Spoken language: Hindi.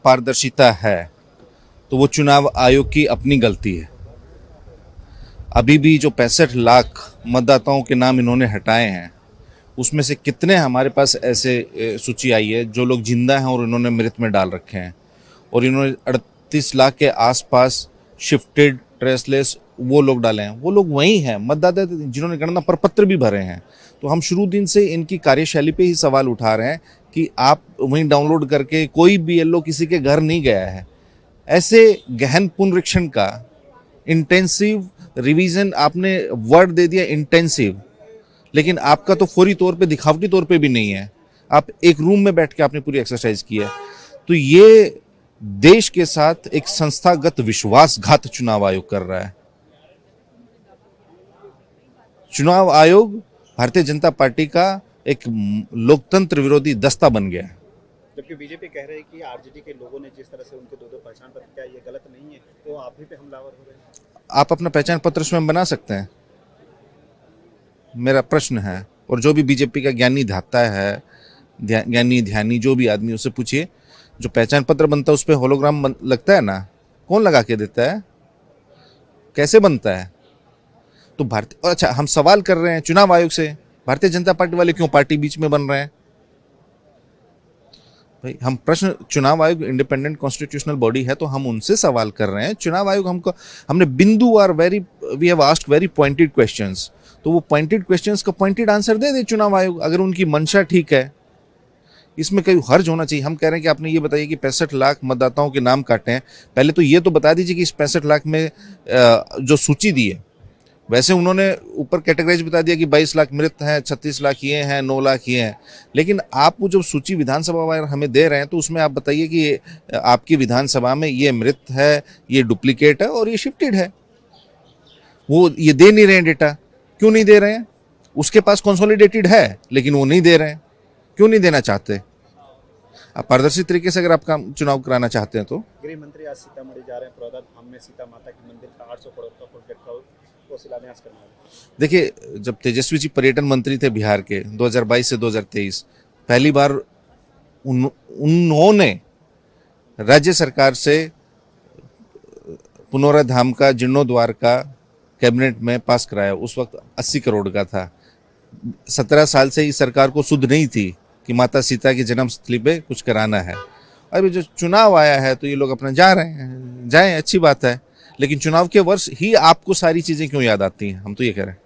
अपारदर्शिता है तो वो चुनाव आयोग की अपनी गलती है। अभी भी जो 65 लाख मतदाताओं के नाम इन्होंने हटाए हैं उसमें से कितने हमारे पास ऐसे सूची आई है जो लोग जिंदा हैं और इन्होंने मृत में डाल रखे हैं, और इन्होंने 38 लाख के आसपास शिफ्टेड ट्रेसलेस वो लोग डाले हैं। वो लोग वही हैं मतदाता जिन्होंने गणना प्रपत्र भी भरे हैं। तो हम शुरू दिन से इनकी कार्यशैली पे ही सवाल उठा रहे हैं कि आप वहीं डाउनलोड करके, कोई बीएलओ किसी के घर नहीं गया है। ऐसे गहन पुनरीक्षण का इंटेंसिव रिवीजन, आपने वर्ड दे दिया इंटेंसिव, लेकिन आपका तो फौरी तौर पे, दिखावटी तौर पे भी नहीं है। आप एक रूम में बैठ के आपने पूरी एक्सरसाइज की है। तो ये देश के साथ एक संस्थागत विश्वासघात चुनाव आयोग कर रहा है। चुनाव आयोग भारतीय जनता पार्टी का एक लोकतंत्र विरोधी दस्ता बन गया है। जबकि बीजेपी कह रही है कि आरजेडी के लोगों ने जिस तरह से उनके दो पहचान पत्र, क्या ये गलत नहीं है? तो आप भी पे हमलावर हो रहे हैं। आप अपना पहचान पत्र स्वयं बना सकते हैं, मेरा प्रश्न है। और जो भी बीजेपी का ज्ञानी धाता है, ज्ञानी ध्यानी जो भी आदमी, उससे पूछिए जो पहचान पत्र बनता है उस पर होलोग्राम लगता है ना, कौन लगा के देता है, कैसे बनता है? तो भारतीय, अच्छा हम सवाल कर रहे हैं चुनाव आयोग से, भारतीय जनता पार्टी वाले क्यों पार्टी बीच में बन रहे हैं? भाई हम प्रश्न, चुनाव आयोग इंडिपेंडेंट कॉन्स्टिट्यूशनल बॉडी है तो हम उनसे सवाल कर रहे हैं। चुनाव आयोग हमने बिंदुवार we have asked very pointed questions, तो वो पॉइंटेड क्वेश्चंस का पॉइंटेड आंसर दे दे चुनाव आयोग, अगर उनकी मंशा ठीक है। इसमें कोई हर्ज होना चाहिए। हम कह रहे हैं कि आपने ये बताइए कि 65 लाख मतदाताओं के नाम काटे हैं, पहले तो ये तो बता दीजिए कि इस 65 लाख में जो सूची दी है, वैसे उन्होंने ऊपर कैटेगराइज बता दिया कि 22 लाख मृत हैं, 36 लाख ये हैं, 9 लाख ये हैं, लेकिन आप वो जब सूची विधानसभा वाले हमें दे रहे हैं तो उसमें आप बताइए कि आपकी विधानसभा में ये मृत है, ये डुप्लीकेट है और ये शिफ्टेड है। वो ये दे नहीं रहे हैं डेटा, क्यों नहीं दे रहे हैं? उसके पास कंसोलिडेटेड है लेकिन वो नहीं दे रहे हैं, क्यों नहीं देना चाहते? आप पारदर्शी तरीके से अगर आप काम चुनाव कराना चाहते हैं तो। गृह मंत्री आज सीतामढ़ी जा रहे हैं, प्रौद्धा धाम में सीता माता के मंदिर का 800 करोड़ का प्रोजेक्ट को शिलान्यास करना है। देखिए, जब तेजस्वी जी पर्यटन मंत्री थे बिहार के 2022 से 2023, पहली बार उन्होंने राज्य सरकार से पुनौरा धाम का जीर्णोद्वार का कैबिनेट में पास कराया। उस वक्त 80 करोड़ का था। 17 साल से इस सरकार को सुध नहीं थी कि माता सीता की जन्मस्थली पे कुछ कराना है। अभी जो चुनाव आया है तो ये लोग अपना जा रहे हैं, जाएं, अच्छी बात है, लेकिन चुनाव के वर्ष ही आपको सारी चीजें क्यों याद आती हैं? हम तो ये कह रहे हैं।